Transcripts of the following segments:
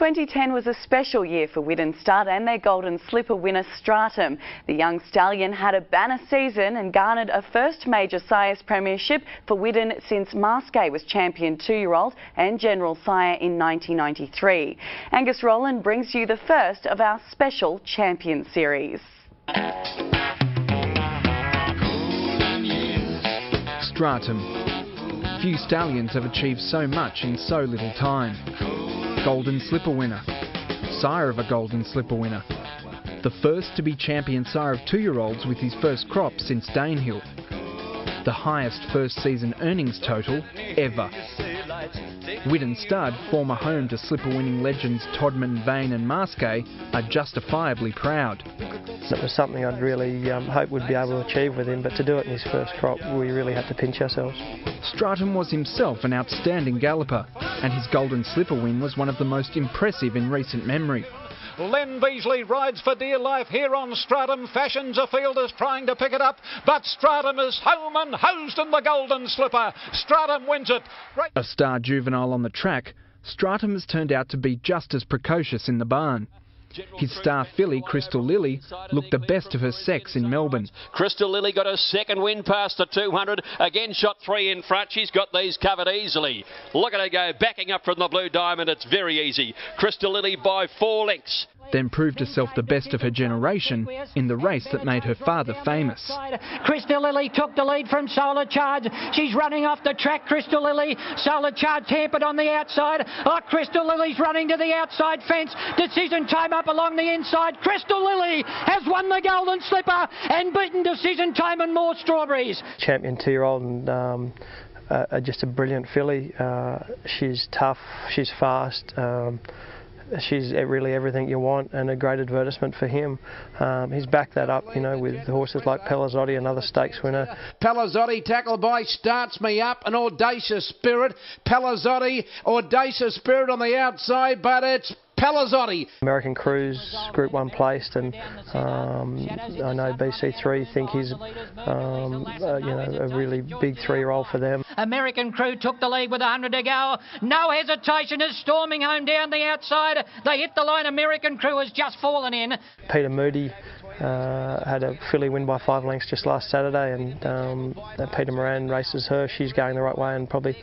2010 was a special year for Widden Stud and their Golden Slipper winner Stratum. The young stallion had a banner season and garnered a first major sires premiership for Widden since Masqué was champion 2-year-old and general sire in 1993. Angus Rowland brings you the first of our special champion series. Stratum. Few stallions have achieved so much in so little time. Golden Slipper winner. Sire of a Golden Slipper winner. The first to be champion sire of 2-year-olds with his first crop since Danehill. The highest first season earnings total ever. Widden Stud, former home to slipper winning legends Todman, Vane and Masqué, are justifiably proud. It was something I'd really hoped we'd be able to achieve with him, but to do it in his first crop, we really had to pinch ourselves. Stratum was himself an outstanding galloper, and his Golden Slipper win was one of the most impressive in recent memory. Len Beasley rides for dear life here on Stratum. Fashions a fielders trying to pick it up, but Stratum is home and hosed in the Golden Slipper. Stratum wins it. A star juvenile on the track, Stratum has turned out to be just as precocious in the barn. His star filly, Crystal Lily, looked the best of her sex in Melbourne. Crystal Lily got her second win past the 200. Again shot 3 in front. She's got these covered easily. Look at her go, backing up from the Blue Diamond. It's very easy. Crystal Lily by 4 lengths. Then proved herself the best of her generation in the race that made her father famous. Crystal Lily took the lead from Solar Charge. She's running off the track, Crystal Lily. Solar Charge hampered on the outside. Oh, Crystal Lily's running to the outside fence. Decision time up along the inside. Crystal Lily has won the Golden Slipper and beaten Decision Time and More Strawberries. Champion 2-year-old and just a brilliant filly. She's tough, she's fast. She's really everything you want and a great advertisement for him. He's backed that up, you know, with horses like Pelazzotti, another stakes winner. Pelazzotti tackled by Starts Me Up, an Audacious Spirit. Pelazzotti, Audacious Spirit on the outside, but it's Pelazzotti. American Cruise, Group 1 placed, and I know BC3 think he's a really big 3-year-old for them. American Crew took the lead with 100 to go. No hesitation, is storming home down the outside. They hit the line. American Crew has just fallen in. Peter Moody had a filly win by 5 lengths just last Saturday, and Peter Moran races her. She's going the right way and probably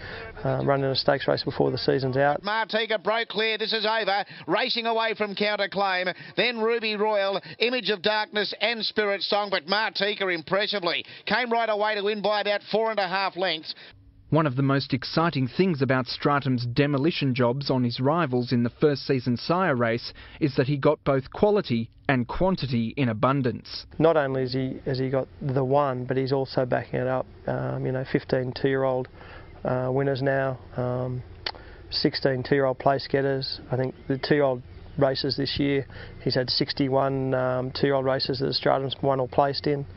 running a stakes race before the season's out. Martika broke clear. This is over. Racing away from Counterclaim. Then Ruby Royal, Image of Darkness and Spirit Song, but Martika impressively came right away to win by about 4.5 lengths. One of the most exciting things about Stratum's demolition jobs on his rivals in the first season sire race is that he got both quality and quantity in abundance. Not only has he got the one, but he's also backing it up. 15 2-year-old winners now, 16 2-year-old place getters. I think the 2-year-old races this year, he's had 61 2-year-old races that Stratum's won or placed in.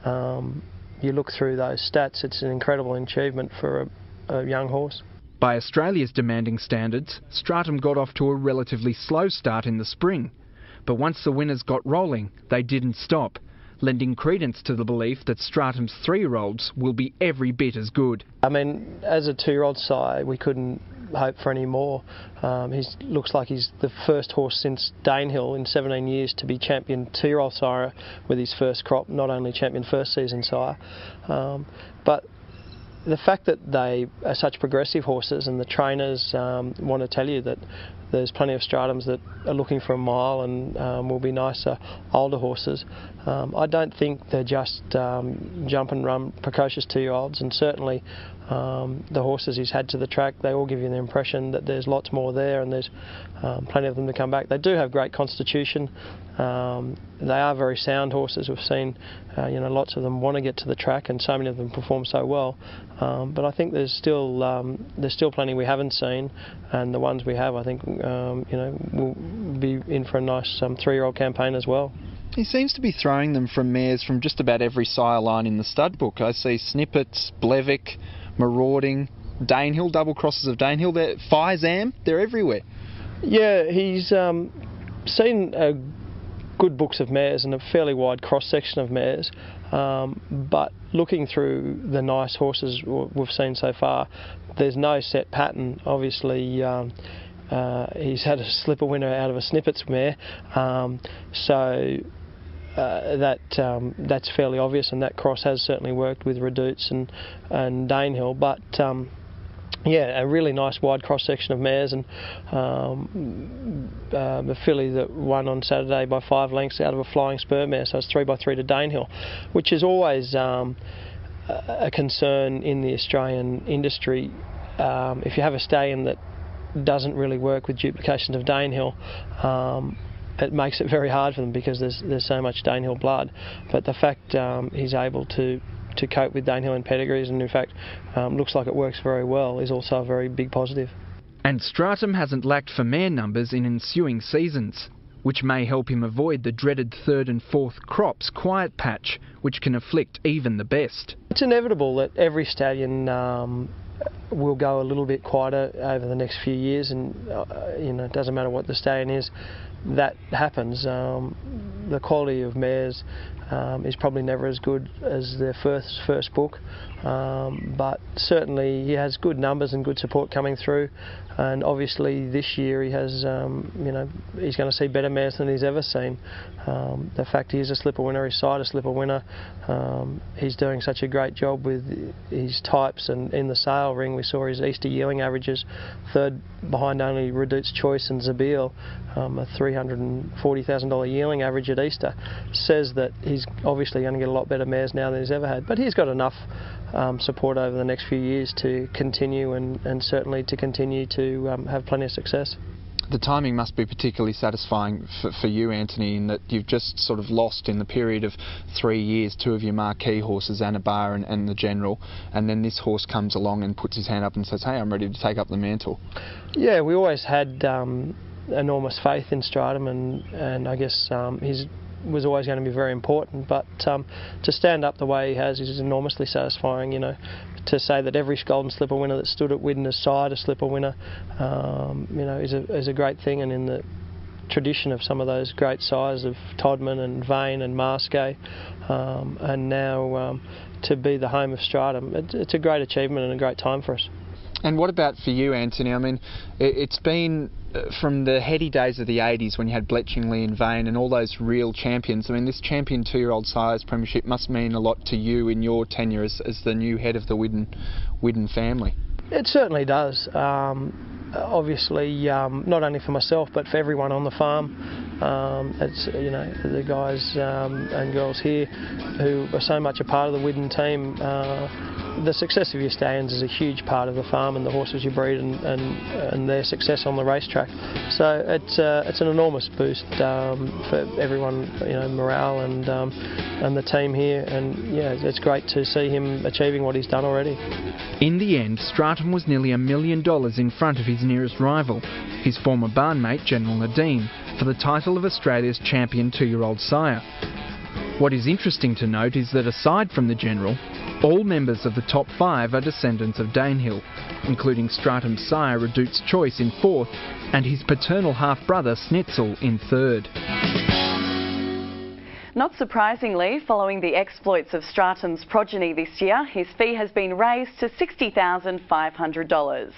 You look through those stats, it's an incredible achievement for a young horse. By Australia's demanding standards, Stratum got off to a relatively slow start in the spring. But once the winners got rolling, they didn't stop, lending credence to the belief that Stratum's 3-year-olds will be every bit as good. I mean, as a 2-year-old sire, we couldn't hope for any more. He looks like he's the first horse since Danehill in 17 years to be champion 2-year-old sire with his first crop, not only champion first season sire. But the fact that they are such progressive horses, and the trainers want to tell you that there's plenty of Stratums that are looking for a mile and will be nicer older horses. I don't think they're just jump and run precocious 2-year-olds, and certainly the horses he's had to the track, they all give you the impression that there's lots more there and there's plenty of them to come back. They do have great constitution. They are very sound horses. We've seen lots of them want to get to the track, and so many of them perform so well. But I think there's still plenty we haven't seen, and the ones we have, I think will be in for a nice 3-year-old campaign as well. He seems to be throwing them from mares from just about every sire line in the stud book. I see Snippets, Blevick, Marauding, Danehill, double crosses of Danehill, Fizam, they're everywhere. Yeah, he's seen good books of mares and a fairly wide cross-section of mares, but looking through the nice horses we've seen so far, there's no set pattern. Obviously, he's had a slipper winner out of a Snippets mare, that's fairly obvious, and that cross has certainly worked with Redouts and Danehill. But yeah, a really nice wide cross section of mares, and the filly that won on Saturday by 5 lengths out of a Flying Spur mare, so it's 3x3 to Danehill, which is always a concern in the Australian industry. If you have a stallion that doesn't really work with duplications of Danehill, it makes it very hard for them because there's so much Danehill blood. But the fact he's able to cope with Danehill and pedigrees, and in fact looks like it works very well, is also a very big positive. And Stratum hasn't lacked for mare numbers in ensuing seasons, which may help him avoid the dreaded 3rd and 4th crops quiet patch, which can afflict even the best. It's inevitable that every stallion will go a little bit quieter over the next few years, and it doesn't matter what the stallion is, that happens. The quality of mares is probably never as good as their first book, but certainly he has good numbers and good support coming through, and obviously this year he has, he's going to see better mares than he's ever seen. The fact he is a slipper winner, his side a slipper winner, he's doing such a great job with his types, and in the sale ring we saw his Easter yearling averages, 3rd behind only Redouts Choice and Zabeel, a $340,000 yearling average at Easter, says that he's obviously going to get a lot better mares now than he's ever had. But he's got enough support over the next few years to continue, and certainly to continue to have plenty of success. The timing must be particularly satisfying for you, Anthony, in that you've just sort of lost in the period of 3 years 2 of your marquee horses, Anabar and the General, and then this horse comes along and puts his hand up and says, hey, I'm ready to take up the mantle. Yeah, we always had enormous faith in Stratum, and I guess he was always going to be very important, but to stand up the way he has is enormously satisfying. To say that every Golden Slipper winner that stood at Widner's side, a slipper winner, is a great thing, and in the tradition of some of those great sires of Todman and Vane and Marske, and now to be the home of Stratum, it's a great achievement and a great time for us. And what about for you, Anthony? I mean, it's been from the heady days of the 80s when you had Bletchingley and Vane and all those real champions. I mean, this champion 2-year-old sires premiership must mean a lot to you in your tenure as the new head of the Widden family. It certainly does. Obviously, not only for myself but for everyone on the farm. It's the guys and girls here who are so much a part of the Widden team. The success of your stallions is a huge part of the farm and the horses you breed and their success on the racetrack. So it's an enormous boost for everyone, morale and the team here. And yeah, it's great to see him achieving what he's done already. In the end, Stratum was nearly $1 million in front of his nearest rival, his former barnmate General Nadine, for the title of Australia's champion 2-year-old sire. What is interesting to note is that aside from the General, all members of the top 5 are descendants of Danehill, including Stratum's sire Redouts Choice in 4th and his paternal half-brother Snitzel in 3rd. Not surprisingly, following the exploits of Stratum's progeny this year, his fee has been raised to $60,500.